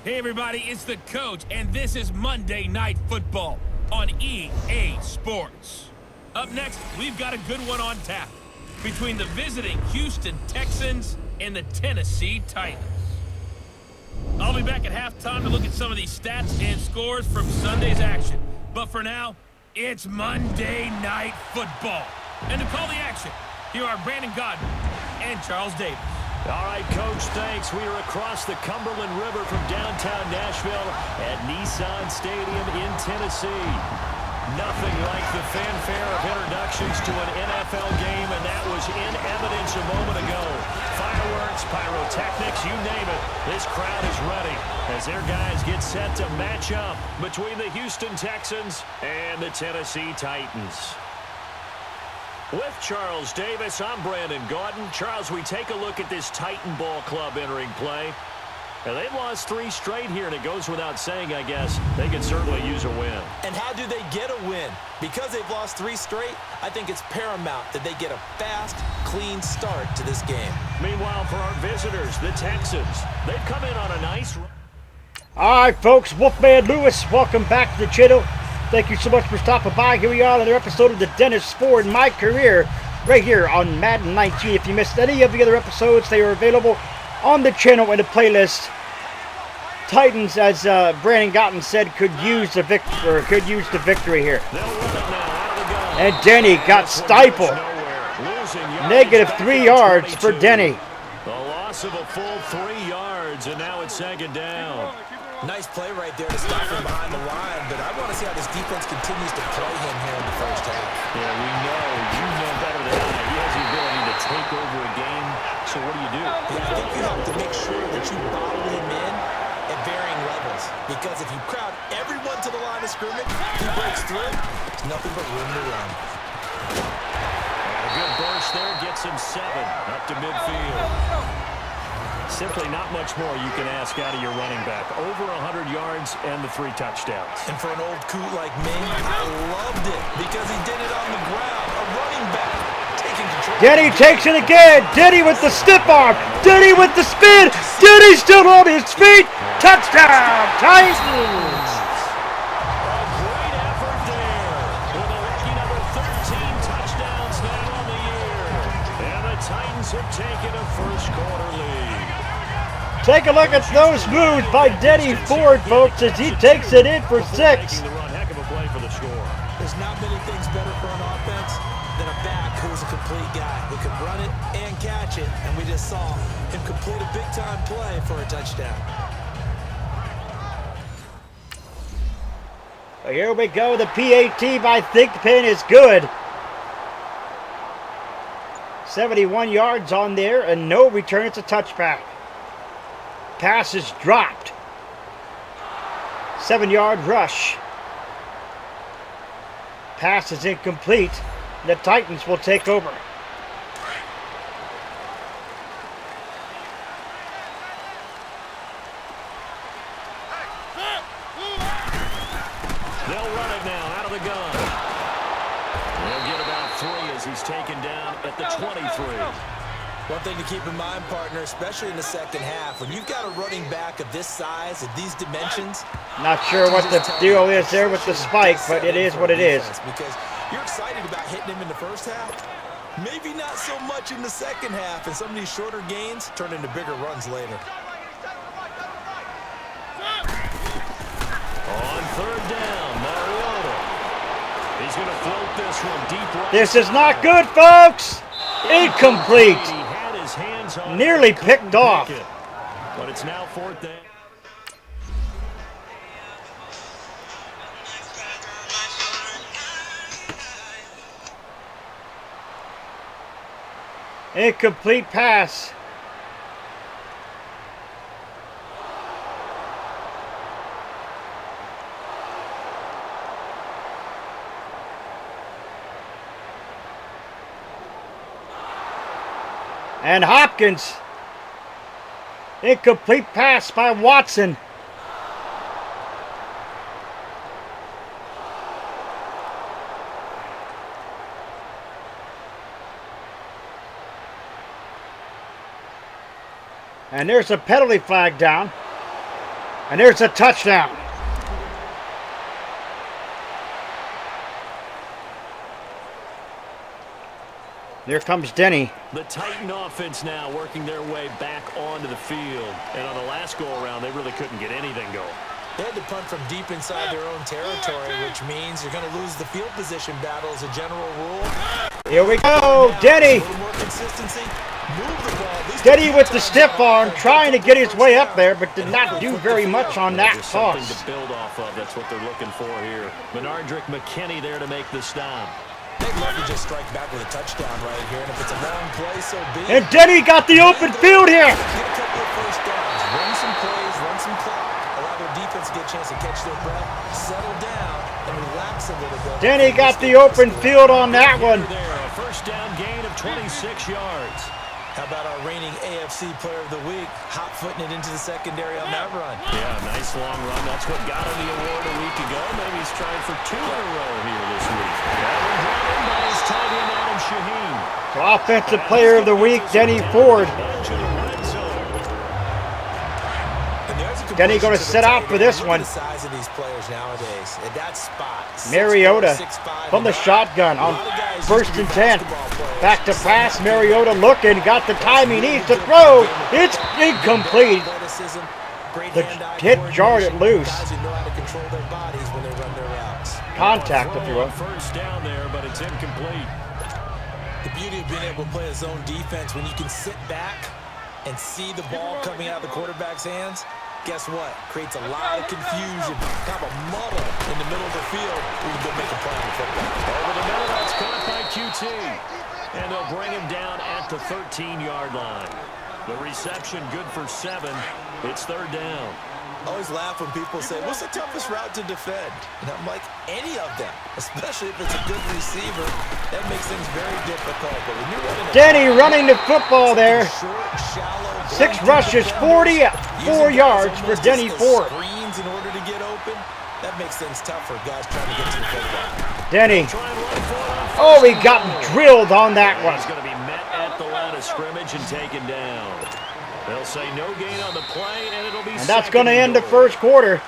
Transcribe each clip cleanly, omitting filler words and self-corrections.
Hey everybody, it's the coach, and this is Monday Night Football on EA Sports. Up next, we've got a good one on tap between the visiting Houston Texans and the Tennessee Titans. I'll be back at halftime to look at some of these stats and scores from Sunday's action. But for now, it's Monday Night Football. And to call the action, here are Brandon Godden and Charles Davis. All right, Coach, thanks. We are across the Cumberland River from downtown Nashville at Nissan Stadium in Tennessee. Nothing like the fanfare of introductions to an NFL game, and that was in evidence a moment ago. Fireworks, pyrotechnics, you name it. This crowd is ready as their guys get set to match up between the Houston Texans and the Tennessee Titans. With Charles Davis, I'm Brandon Gaudin. Charles, we take a look at this Titan Ball Club entering play. And they've lost 3 straight here, and it goes without saying, I guess, they can certainly use a win. And how do they get a win? Because they've lost 3 straight, I think it's paramount that they get a fast, clean start to this game. Meanwhile, for our visitors, the Texans, they've come in on a nice run. All right, folks, Wolfman Lewis, welcome back to the channel. Thank you so much for stopping by. Here we are on another episode of the Dennis Ford My Career right here on Madden 19. If you missed any of the other episodes, they are available on the channel in the playlist. Titans, as Brandon Gaudin said, could use the victory here. And Denny got stifled. -3 yards for Denny. The loss of a full 3 yards, and now it's second down. Nice play right there to stop him behind the line, but I want to see how this defense continues to play him here in the first half. Yeah, we know. You know better than I. He has the ability to take over a game, so what do? Yeah, I think you have to make sure that you bottle him in at varying levels, because if you crowd everyone to the line of scrimmage, he breaks through, there's nothing but room to run. A good burst there gets him 7 up to midfield. Simply not much more you can ask out of your running back. Over 100 yards and the 3 touchdowns. And for an old coot like me, I loved it because he did it on the ground. A running back taking control. Denny takes it again. Denny with the stiff arm. Denny with the spin. Denny still on his feet. Touchdown, Titans. Have taken a first quarter lead. Take a look at those moves by Denny Ford, folks, as he takes it in for 6. Heck of a play for the score. There's not many things better for an offense than a back who's a complete guy who can run it and catch it, and we just saw him complete a big-time play for a touchdown. Here we go. The PAT by Thinkpin is good. 71 yards on there and no return. It's a touchback. Pass is dropped. 7-yard rush. Pass is incomplete. The Titans will take over. They'll run it now out of the gun. They'll get about 3 as he's taken down at the 23. One thing to keep in mind, partner, especially in the second half, when you've got a running back of this size, of these dimensions. Not sure what the deal is there with the spike, but it is what it is. Because you're excited about hitting him in the first half. Maybe not so much in the second half, and some of these shorter gains turn into bigger runs later. On 3rd down, Mariota. He's going to float this one deep right. This is not good, folks. Incomplete. He had his hands on Nearly it, picked off. it. But it's now 4th down. Incomplete pass. And Hopkins. Incomplete pass by Watson. And there's a penalty flag down. And there's a touchdown. Here comes Denny. The Titan offense now working their way back onto the field. And on the last go-around, they really couldn't get anything going. They had to punt from deep inside their own territory, which means you're going to lose the field position battle as a general rule. Here we go, Denny. A little more consistency. Move the ball. Denny with the stiff arm, trying to get his way up there, but did not do very much on that There's something toss. to build off of. That's what they're looking for here. Menardrick McKinney there to make the stop. They'd love to just strike back with a touchdown right here, and if it's a long play, so be it. And Denny got the open field here. Get a couple of first downs, run some plays, run some clock, allow their defense to get a chance to catch their breath, settle down, and relax a little bit. Denny got the open field on that one. There, a first down gain of 26 yards. How about our reigning AFC Player of the Week, hot-footing it into the secondary on that run? Yeah, nice long run. That's what got him the award a week ago. Maybe he's trying for 2 in a row here this week. That one brought in by his tight end, Adam Shaheen. So Offensive Player of the Week, Denny Ford. Into the red zone. Denny going to set out for this one. The size of these players nowadays at that spot. Mariota 6'5", from the shotgun on A lot of guys used first to be and 10. basketball players. Back to pass, Mariota looking, got the time he needs to throw. It's incomplete. Athleticism, great The hand-eye hit jarred it coordination. loose. Guys who know how to control their bodies when they run their routes. Contact, if you Throw will. on first down there, but it's incomplete. The beauty of being able to play a zone defense when you can sit back and see the ball coming out of the quarterback's hands. Guess what? Creates a lot of confusion, kind of a muddle in the middle of the field. We can go make a play on the football. Over the middle, that's caught by QT. And they'll bring him down at the 13-yard line. The reception good for 7. It's third down. I always laugh when people say, what's the toughest route to defend? And I'm like, any of them, especially if it's a good receiver. That makes things very difficult. But when you're running Denny running the football there. short, shallow, 6 rushes, 44 yards for Denny Ford. Screens in order to get open. That makes things tough for guys trying to get to the football. Denny. Try and run for it on Oh, he got drilled on that one. He's going to be met at the line of scrimmage and taken down. They'll say no gain on the play, and it'll be And that's going to end the first quarter.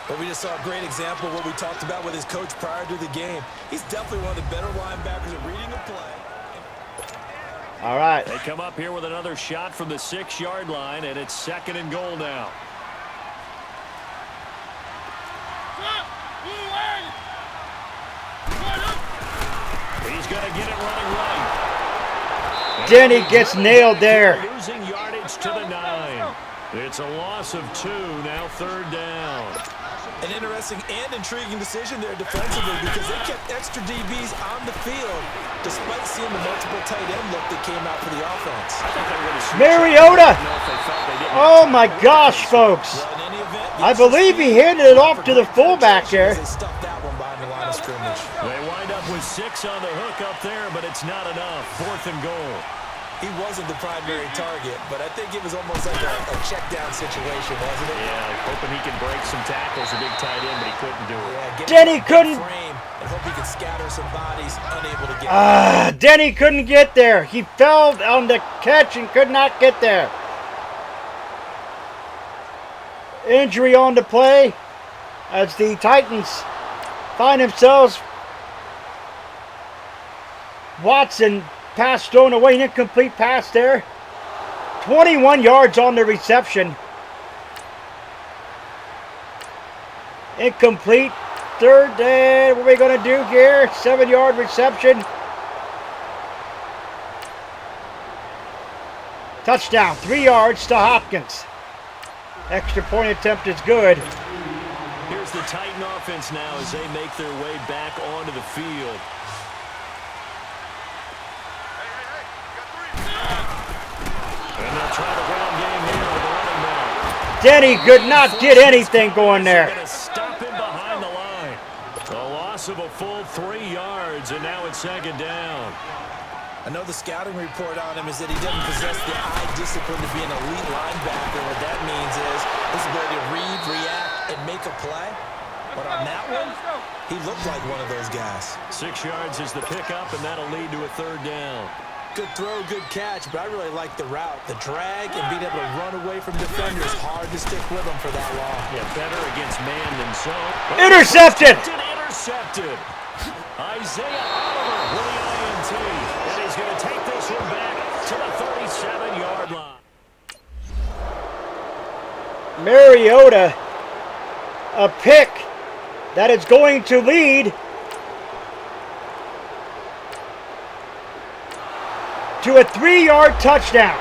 But we just saw a great example of what we talked about with his coach prior to the game. He's definitely one of the better linebackers at reading a play. All right. They come up here with another shot from the 6-yard line, and it's 2nd and goal now. He's going to get it running right. Denny gets nailed there. Losing yardage to the 9. It's a loss of 2, now third down. An interesting and intriguing decision there defensively because they kept extra DBs on the field despite seeing the multiple tight end look that came out for the offense. I thought they were going to switch Mariota. it. I don't know if they felt they didn't. Oh, my gosh, folks. Well, in any event, I believe he handed it off to the fullback there. They stuffed that one behind the line of scrimmage. They wind up with 6 on the hook up there, but it's not enough. 4th and goal. He wasn't the primary target, but I think it was almost like a check down situation, wasn't it? Yeah, hoping he can break some tackles, a big tight end, but he couldn't do it. Yeah, get Denny him in couldn't- frame and hope he could scatter some bodies, unable to get Denny couldn't get there. He fell on the catch and could not get there. Injury on the play as the Titans find themselves. Watson pass thrown away, an incomplete pass there. 21 yards on the reception. Incomplete. Third down. What are we going to do here? 7-yard reception. Touchdown. 3 yards to Hopkins. Extra point attempt is good. Here's the Titan offense now as they make their way back onto the field. And they'll try the ground game here with the running back. Denny could not get anything going They're there. going to stop him behind the line. A loss of a full 3 yards, and now it's 2nd down. I know the scouting report on him is that he doesn't possess the eye discipline to be an elite linebacker. What that means is his ability to read, react, and make a play. But on that one, he looked like one of those guys. 6 yards is the pickup, and that'll lead to a 3rd down. Good throw, good catch, but I really like the route. The drag and being able to run away from defenders, hard to stick with them for that long. Yeah, better against man than zone. Intercepted! Intercepted! Isaiah Oliver with the INT. And he's going to take this one back to the 37-yard line. Mariota, a pick that is going to lead to a 3-yard touchdown.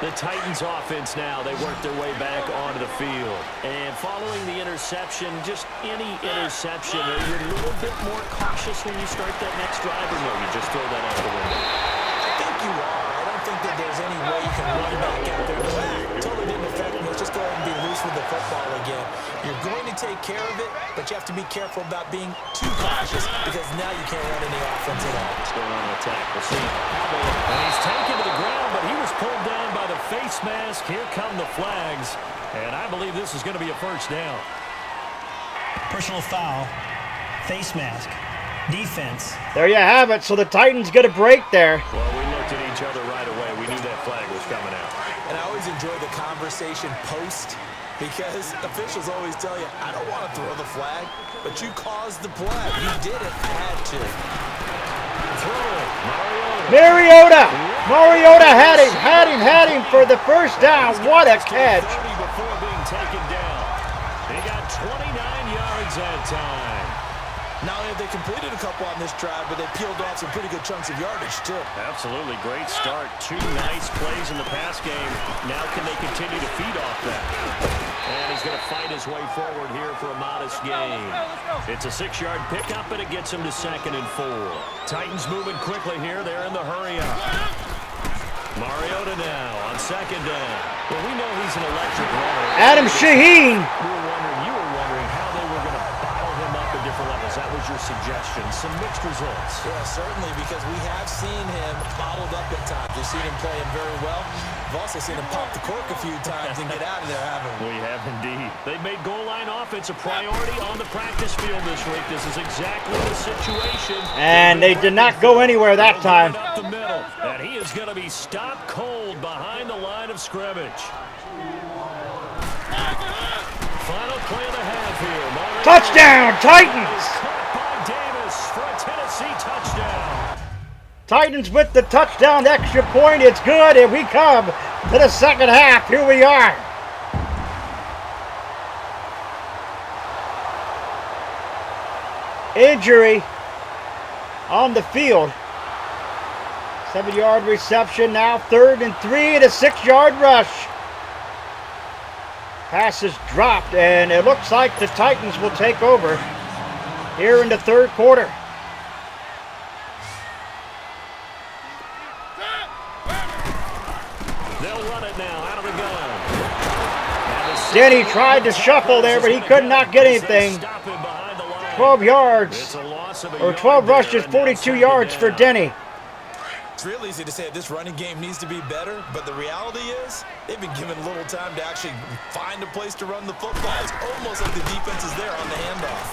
The Titans offense now, they work their way back onto the field. And following the interception, just any interception, are you a little bit more cautious when you start that next drive, or no, you just throw that out the window? I think you are. I don't think that there's any way you can run back out there. Totally didn't affect me. Let's just go ahead and be loose with the football again. You're going to take care of it, but you have to be careful about being too cautious because now you can't run any offense at all. What's going on in attack? We'll see. And he's taken to the ground, but he was pulled down by the face mask. Here come the flags, and I believe this is going to be a first down. Personal foul, face mask, defense. There you have it. So the Titans get a break there. Well, we looked at each other right away. We knew that flag was coming out. And I always enjoy the conversation post because officials always tell you, I don't want to throw the flag, but you caused the play. You did it. I had to. Mariota had him for the first down. What a catch. Before being taken down. He got 29 yards that time. Not only have they completed a couple on this drive, but they peeled off some pretty good chunks of yardage, too. Absolutely. Great start. 2 nice plays in the pass game. Now can they continue to feed off that? And he's going to fight his way forward here for a modest gain. It's a 6-yard pickup, and it gets him to 2nd and 4. Titans moving quickly here. They're in the hurry-up. Mariota now on 2nd down. Well, we know he's an electric runner. Adam Shaheen. You were wondering how they were going to bottle him up at different levels. That was your suggestion. Some mixed results. Yeah, certainly, because we have seen him bottled up at times. We've seen him playing very well. We've also seen him pop the cork a few times and get out of there, haven't we? We have indeed. They've made goal line offense a priority on the practice field this week. This is exactly the situation. And they did not go anywhere that time. Up the middle. And he is going to be stopped cold behind the line of scrimmage. Final play of the half here. Touchdown, Titans! Caught by Davis for a Tennessee touchdown. Titans with the touchdown extra point. It's good, and we come to the second half. Here we are. Injury on the field. 7-yard reception, now 3rd and 3 and a 6-yard rush. Pass is dropped, and it looks like the Titans will take over here in the 3rd quarter. They'll run it now out of the gun. Denny tried to shuffle there, but he could not get anything. 12 yards, or 12 rushes, 42 yards for Denny. It's real easy to say this running game needs to be better, but the reality is they've been given little time to actually find a place to run the football. It's almost like the defense is there on the handoff.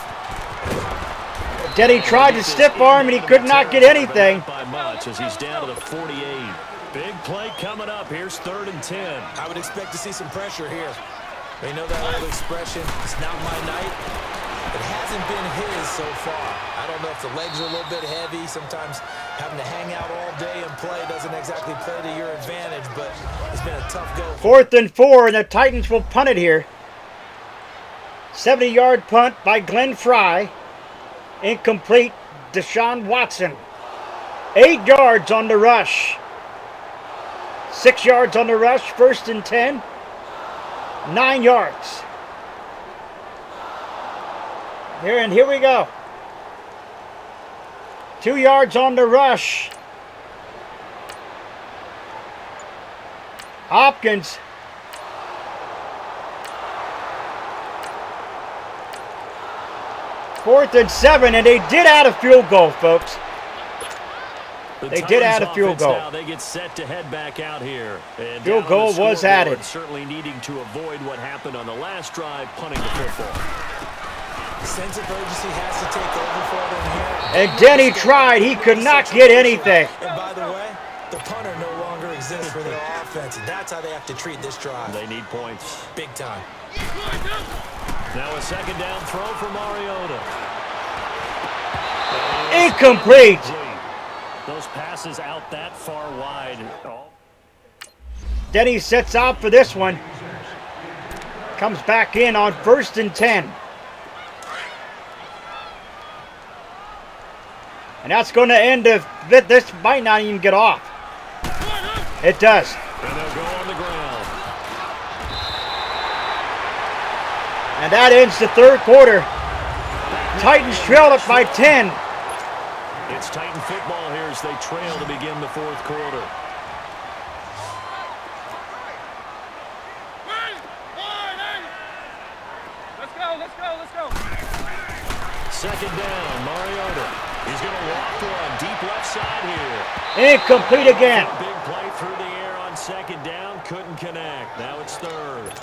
Denny tried to stiff arm, and he could not get anything. By much as he's down to the 48. Big play coming up. Here's 3rd and 10. I would expect to see some pressure here. They know that old expression, it's not my night. It hasn't been his so far. I don't know if the legs are a little bit heavy. Sometimes having to hang out all day and play doesn't exactly play to your advantage, but it's been a tough go. 4th and 4, and the Titans will punt it here. 70-yard punt by Glenn Fry. Incomplete. Deshaun Watson. 8 yards on the rush. 6 yards on the rush. 1st and 10. 9 yards. Here we go. 2 yards on the rush. Hopkins. Fourth and 7, and they did add a field goal, folks. They did add a field goal. Now they get set to head back out here. And field goal was added. Certainly needing to avoid what happened on the last drive, punting the football. Sense of urgency has to take over for them here. And Denny tried. He could not get anything. And by The punter no longer exists for their offense, and that's how they have to treat this drive. They need points. Big time. Now a second down throw for Mariota. Incomplete. Those passes out that far wide. Denny sets out for this one. Comes back in on 1st and 10. And that's going to end this might not even get off. It does. And they'll go on the ground. And that ends the 3rd quarter. Titans trail it by 10. It's Titan football here as they trail to begin the 4th quarter. Let's go. Second down, Mariota. He's going to walk one deep left side here. Incomplete again. Big play through the air on second down. Couldn't connect. Now it's 3rd.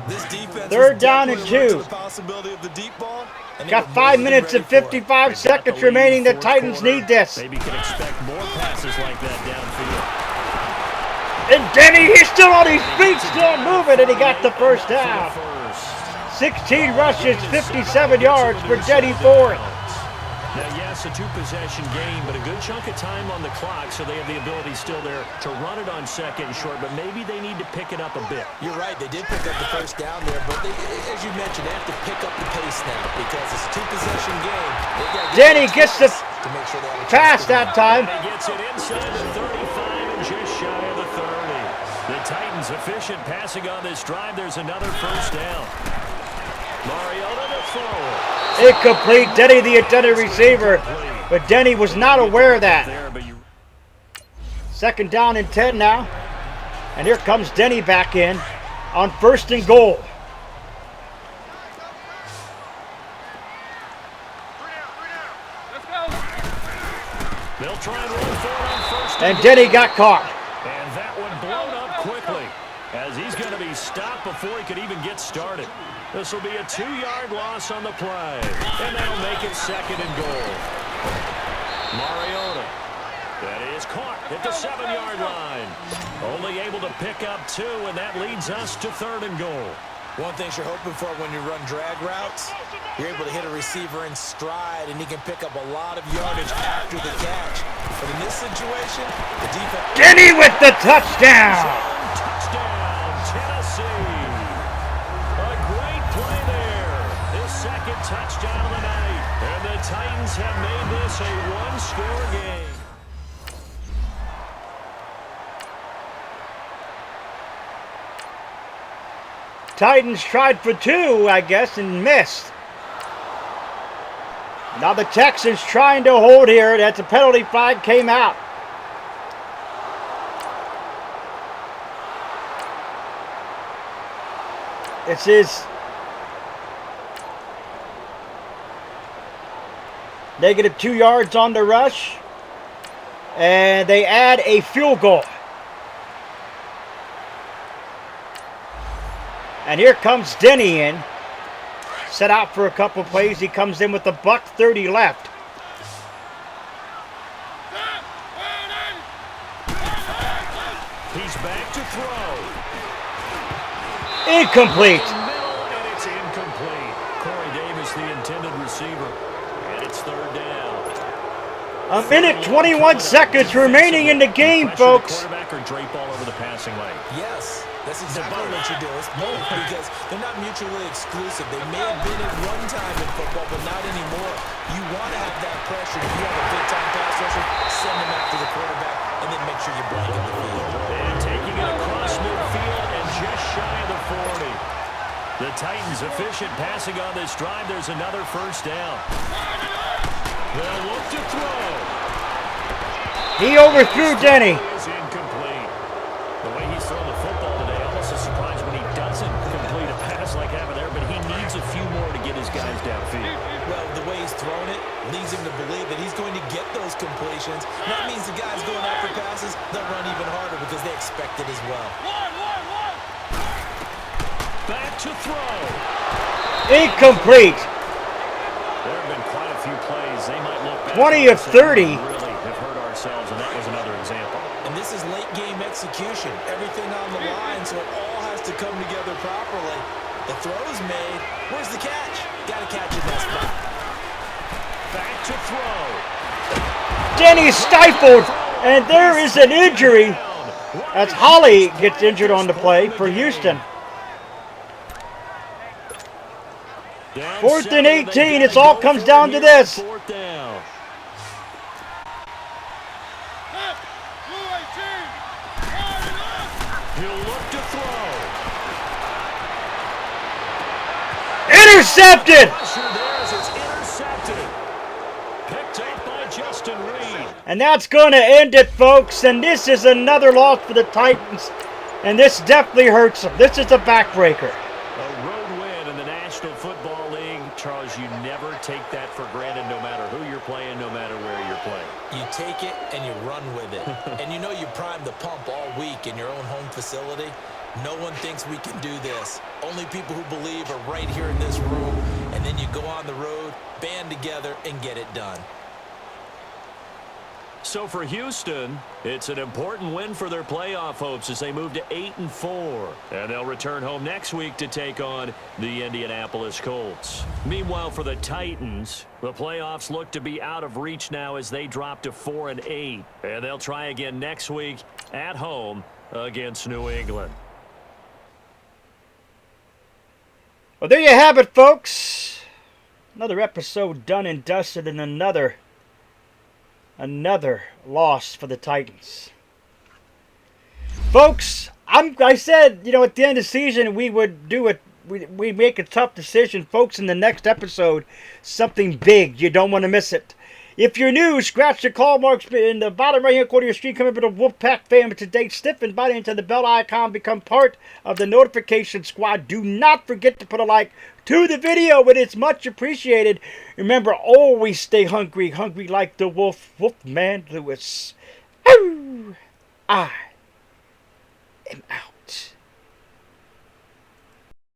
This defense 3rd down and 2. the possibility of the deep ball. Got 5 minutes and 55 seconds remaining. The Titans need this. Maybe can expect more passes like that downfield. And Denny, he's still on his feet, still moving, and he got the 1st down. 16 rushes, 57 yards for Denny Ford. Now, yes, a 2-possession game, but a good chunk of time on the clock, so they have the ability still there to run it on 2nd and short, but maybe they need to pick it up a bit. You're right. They did pick up the 1st down there, but as you mentioned, they have to pick up the pace now because it's a 2-possession game. Denny gets the to make sure they have a pass that time. He gets it inside the 35 and just shy of the 30. The Titans efficient passing on this drive. There's another 1st down. Mariota to throw. Incomplete. Denny, the intended receiver, but Denny was not aware of that. 2nd down and 10 now. And here comes Denny back in on 1st and goal. Let's go. They'll try and run for it on 1st And Denny got caught. And that one blown up quickly as he's going to be stopped before he could even get started. This will be a 2-yard loss on the play. And that'll make it 2nd and goal. Mariota. That is caught at the 7-yard line. Only able to pick up 2, and that leads us to 3rd and goal. One thing you're hoping for when you run drag routes, you're able to hit a receiver in stride, and he can pick up a lot of yardage after the catch. But in this situation, the defense... Denny with the touchdown. Touchdown, Tennessee. A great play there. His 2nd touchdown of the night. And the Titans have made this a 1-score game. Titans tried for 2, I guess, and missed. Now the Texans trying to hold here. That's a penalty flag came out. This is negative 2 yards on the rush. And they add a field goal. And here comes Denny in. Set out for a couple plays. He comes in with a $1:30 left. He's back to throw. Incomplete. And it's incomplete. Corey Davis, the intended receiver. And it's 3rd down. 1 minute, 21 seconds remaining in the game, folks. The quarterback or drape all over the passing lane. Yes, that's exactly what you do. It's both because they're not mutually exclusive. They may have been at one time in football, but not anymore. You want to have that pressure. If you have a big-time pass rusher, send them after the quarterback, and then make sure you blanket the field. And taking it across midfield and just shy of the 40. The Titans efficient passing on this drive. There's another 1st down. They'll look to throw. He overthrew Denny. Is incomplete. The way he's throwing the football today, almost a surprise when he doesn't complete a pass like having there, but he needs a few more to get his guys downfield. Well, the way he's thrown it leads him to believe that he's going to get those completions. That means the guys going after passes, they'll run even harder because they expect it as well. Back to throw. Incomplete. There have been quite a few plays. They might look back 20 of 30. Really have hurt ourselves, and that was another example. execution. Everything on the line, so it all has to come together properly. The throw's made. Where's the catch? Got to catch in that spot. Back to throw. Denny stifled, and there is an injury as Holly gets injured on the play for Houston. 4th and 18, it all comes down to this. Fourth down. He'll look to throw. Intercepted! Pressure there as it's intercepted. Picked up by Justin Reed. And that's going to end it, folks. And this is another loss for the Titans. And this definitely hurts them. This is a backbreaker. A road win in the National Football League. Charles, you never take that for granted no matter who you're playing, no matter where you're playing. You take it and you run with it. And you know you primed the pump all week in your own home facility. No one thinks we can do this. Only people who believe are right here in this room. And then you go on the road, band together, and get it done. So for Houston, it's an important win for their playoff hopes as they move to 8-4. And they'll return home next week to take on the Indianapolis Colts. Meanwhile, for the Titans, the playoffs look to be out of reach now as they drop to 4-8. And they'll try again next week at home against New England. Well, there you have it, folks. Another episode done and dusted, and another loss for the Titans. Folks, I said, at the end of the season we would do it. We make a tough decision, folks. In the next episode, something big. You don't want to miss it. If you're new, scratch the call marks in the bottom right-hand corner of your screen. Come over to Wolfpack family today. Stiffen body into the bell icon. Become part of the notification squad. Do not forget to put a like to the video. It is much appreciated. Remember, always stay hungry. Hungry like the wolf. Wolfman Lewis. I am out.